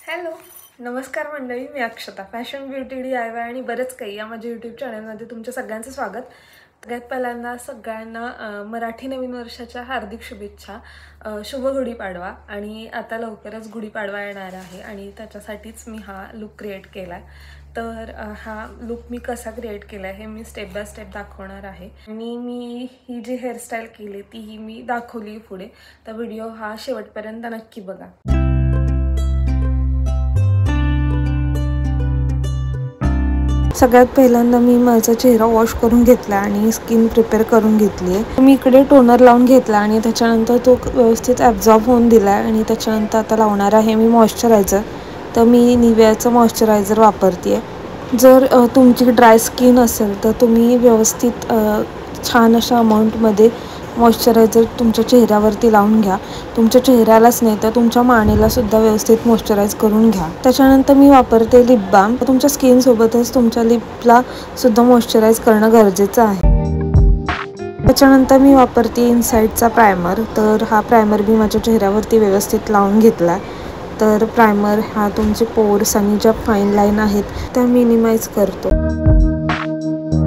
Hello नमस्कार मंडळी, मी अक्षता. Fashion beauty DIY आणि बरेच काही या माझ्या यूट्यूब चॅनलमध्ये तुमच्या सगळ्यांचं स्वागत. सगळ्यात पहिल्यांदा सगळ्यांना मराठी नवीन वर्षाच्या हार्दिक शुभेच्छा. शुभ गुढीपाडवा. आणि आता लवकरच गुढीपाडवा येणार आहे आणि त्याच्यासाठीच मी हा लुक क्रिएट केला आहे. तर हा लुक मी कसा क्रिएट केला आहे हे मी स्टेप बाय स्टेप दाखवणार आहे. आणि मी ही जी हेअरस्टाईल केली तीही मी दाखवली पुढे, तर व्हिडिओ हा शेवटपर्यंत नक्की बघा. सगळ्यात पहिल्यांदा मी माझा चेहरा वॉश करून घेतला आणि स्किन प्रिपेअर करून घेतली आहे. मी इकडे टोनर लावून घेतला आणि त्याच्यानंतर तो व्यवस्थित ॲब्झॉर्ब होऊन दिला आहे. आणि त्याच्यानंतर आता लावणार आहे मी मॉइश्चरायझर. तर मी निव्हियाचं मॉइश्चरायझर वापरते आहे. जर तुमची ड्राय स्किन असेल तर तुम्ही व्यवस्थित छान अशा अमाऊंटमध्ये मॉइश्चरायझर तुमच्या चेहऱ्यावरती लावून घ्या. तुमच्या चेहऱ्यालाच नाही तर तुमच्या मानेलासुद्धा व्यवस्थित मॉइश्चराईज करून घ्या. त्याच्यानंतर मी वापरते लिप बाम. तुमच्या स्किनसोबतच तुमच्या लिपला सुद्धा मॉइश्चराईज करणं गरजेचं आहे. त्याच्यानंतर मी वापरते इनसाईडचा प्रायमर. तर हा प्रायमर मी माझ्या चेहऱ्यावरती व्यवस्थित लावून घेतला. तर प्रायमर हा तुमचे पोर्स आणि ज्या फाईन लाईन आहेत त्या मिनिमाइज करतो.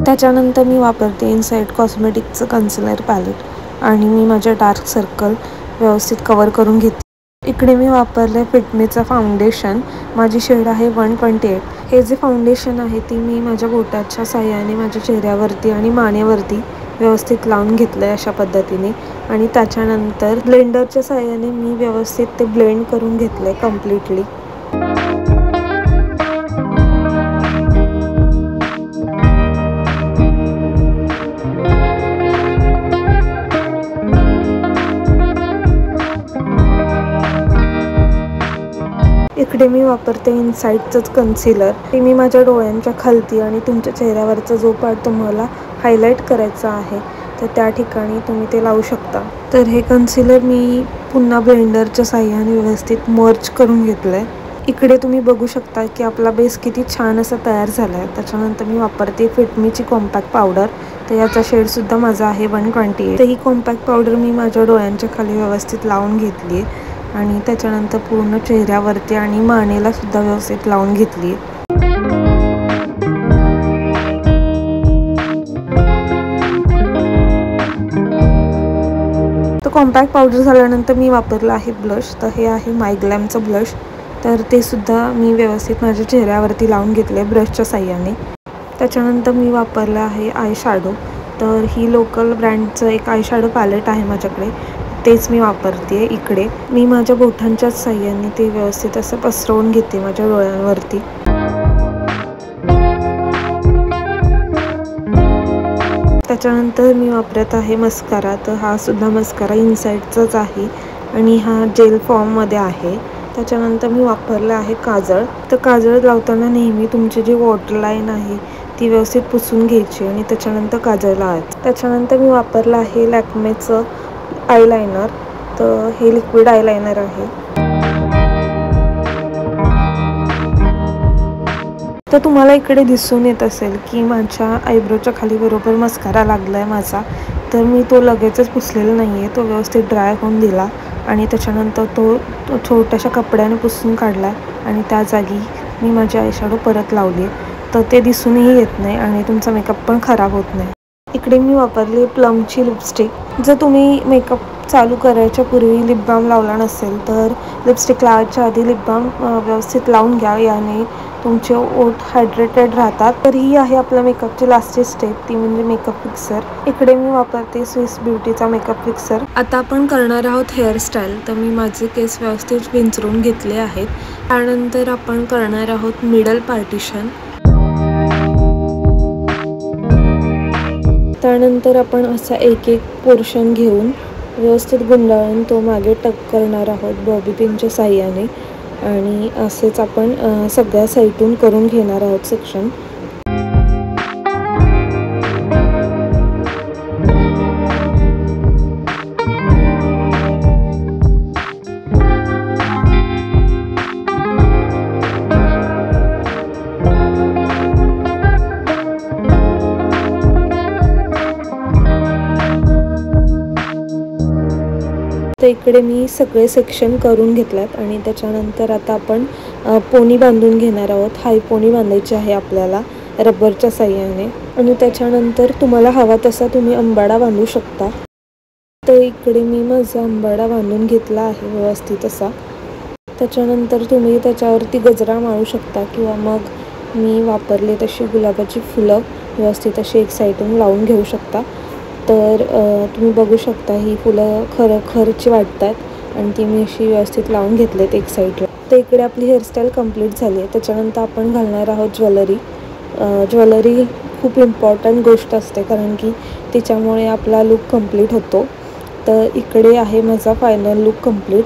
त्याच्यानंतर मी वापरते इनसाईड कॉस्मेटिकचं कन्सिलर पॅलेट आणि मी माझ्या डार्क सर्कल व्यवस्थित कवर करून घेते. इकडे मी वापरलं आहे फिटमीचं फाउंडेशन. माझी शेड आहे 128. हे जे फाउंडेशन आहे ती मी माझ्या बोटाच्या साह्याने माझ्या चेहऱ्यावरती आणि मानेवरती व्यवस्थित लावून घेतलं आहे अशा पद्धतीने. आणि त्याच्यानंतर ब्लेंडरच्या साह्याने मी व्यवस्थित ते ब्लेंड करून घेतलं आहे कम्प्लिटली. इकडे मी वापरते इनसाईडचंच कन्सिलर. ते मी माझ्या डोळ्यांच्या खालती आणि तुमच्या चेहऱ्यावरचा जो पार्ट तुम्हाला हायलाईट करायचा आहे तर त्या ठिकाणी तुम्ही ते लावू शकता. तर हे कन्सिलर मी पुन्हा ब्लेंडरच्या साह्याने व्यवस्थित मर्ज करून घेतलं आहे. इकडे तुम्ही बघू शकता की आपला बेस किती छान असा तयार झाला आहे. त्याच्यानंतर मी वापरते फिटमीची कॉम्पॅक्ट पावडर. तर याचा शेडसुद्धा माझा आहे 128. तर ही कॉम्पॅक्ट पावडर मी माझ्या डोळ्यांच्या खाली व्यवस्थित लावून घेतली आहे आणि त्याच्यानंतर पूर्ण चेहऱ्यावरती आणि मानेला सुद्धा व्यवस्थित लावून घेतली. तर कॉम्पॅक्ट पावडर झाल्यानंतर मी वापरलं आहे ब्लश. तर हे आहे मायग्लॅमचं ब्लश. तर ते सुद्धा मी व्यवस्थित माझ्या चेहऱ्यावरती लावून घेतले ब्रशच्या साह्याने. त्याच्यानंतर मी वापरलं आहे आय शॅडो. तर ही लोकल ब्रँडचं एक आय शॅडो पॅलेट आहे माझ्याकडे, तेच मी वापरते. इकडे मी माझ्या बोटांच्याच साह्याने ते व्यवस्थित असं पसरवून घेते माझ्या डोळ्यांवरती. त्याच्यानंतर मी वापरत आहे मस्कारा. तर हा सुद्धा मस्कारा इनसाईडचाच आहे आणि हा जेल फॉर्ममध्ये आहे. त्याच्यानंतर मी वापरलं आहे काजळ. तर काजळ लावताना नेहमी तुमची जी वॉटर लाईन आहे ती व्यवस्थित पुसून घ्यायची आणि त्याच्यानंतर काजळ लावायचं. त्याच्यानंतर मी वापरलं आहे लॅक्मेचं आयलायनर. तर हे लिक्विड आयलायनर आहे. तर तुम्हाला इकडे दिसून येत असेल की माझ्या आयब्रोच्या खाली बरोबर मस्कारा लागला आहे माझा. तर मी तो लगेचच पुसलेला नाही आहे. तो व्यवस्थित ड्राय होऊन दिला आणि त्याच्यानंतर तो छोट्याशा कपड्याने पुसून काढला आणि त्या जागी मी माझी आयशॅडो परत लावली. तर ते दिसूनही येत नाही आणि तुमचा मेकअप पण खराब होत नाही. इकडे मी वापरली प्लमची लिपस्टिक. जर तुम्ही मेकअप चालू करायच्या पूर्वी लिप बाम लावला नसेल तर लिपस्टिक लावायच्या आधी लिप बाम व्यवस्थित लावून घ्या. याने तुमचे ओठ हायड्रेटेड राहतात. तर ही आहे आपल्या मेकअपची लास्टची स्टेप, ती म्हणजे मेकअप फिक्सर. इकडे मी वापरते स्विस ब्युटीचा मेकअप फिक्सर. आता आपण करणार आहोत हेअरस्टाईल. तर मी माझे केस व्यवस्थित विंचरून घेतले आहेत. त्यानंतर आपण करणार आहोत मिडल पार्टिशन. त्यानंतर आपण असा एक एक पोर्शन घेऊन व्यवस्थित गुंडाळून तो मागे टक करणार आहोत बॉबी पिनच्या साह्याने. आणि असेच आपण सगळ्या साईडून करून घेणार आहोत सेक्शन. तर इकडे मी सगळे सेक्शन करून घेतल्यात आणि त्याच्यानंतर आता आपण पोनी बांधून घेणार आहोत. हाय पोनी बांधायची आहे आपल्याला रबरच्या साह्याने. आणि त्याच्यानंतर तुम्हाला हवा तसा तुम्ही अंबाडा बांधू शकता. तर इकडे मी माझा अंबाडा बांधून घेतला आहे व्यवस्थित असा. त्याच्यानंतर तुम्ही त्याच्यावरती गजरा मारू शकता किंवा मग मी वापरले तशी गुलाबाची फुलं व्यवस्थित अशी एक साईडून लावून घेऊ शकता. तर तुम्ही बघू शकता ही फुलं खरची वाटतात आणि ती मी अशी व्यवस्थित लावून घेतलेत एक साईडला. तर इकडे आपली हेअरस्टाईल कंप्लीट झाली आहे. त्याच्यानंतर आपण घालणार आहोत ज्वेलरी. ज्वेलरी खूप इम्पॉर्टंट गोष्ट असते कारण की तिच्यामुळे आपला लुक कंप्लीट होतो. तर इकडे आहे माझा फायनल लुक कंप्लीट.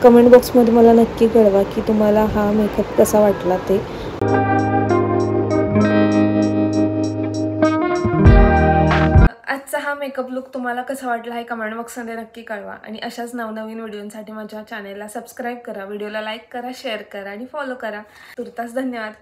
कमेंट बॉक्समध्ये मला नक्की कळवा की तुम्हाला हा मेकअप कसा वाटला ते. आजचा हा मेकअप लुक तुम्हाला कसा वाटला हे कमेंट बॉक्समध्ये नक्की कळवा. आणि अशाच नवनवीन व्हिडिओंसाठी माझ्या चॅनेलला सबस्क्राईब करा, व्हिडिओला लाईक करा, शेअर करा आणि फॉलो करा. तुर्तास धन्यवाद.